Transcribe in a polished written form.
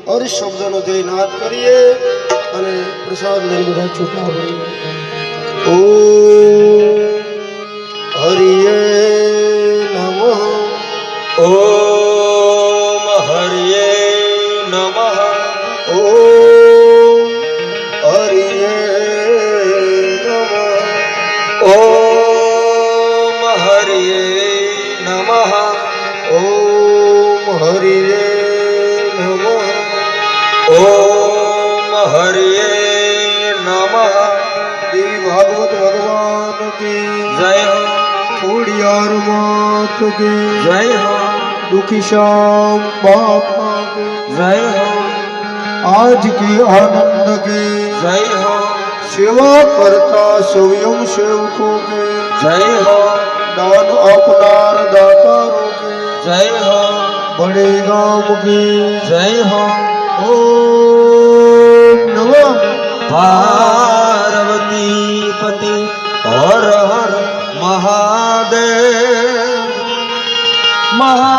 और शब्दों से नाद करिए અને પ્રસાદ લઈ બધા છૂટા ઓ હરિયે નમઃ ઓમ હરિયે નમઃ ઓ હરિયે નમઃ ઓમ હરિયે નમઃ ઓમ હરિયે નમઃ ઓમ હરિયે નમઃ દેવી ભાગવત ભગવાન કી જય હો ખોડિયાર માત કી જય હો दुखी श्याम बाबा की જય હો आज की आनंद की જય हो सेवा करता स्वयं सेवकों के जय हो दान अपनार दातारों के जय हो बड़े गांव की जय हो ओम नमः पार्वती पति हर हर महादेव महा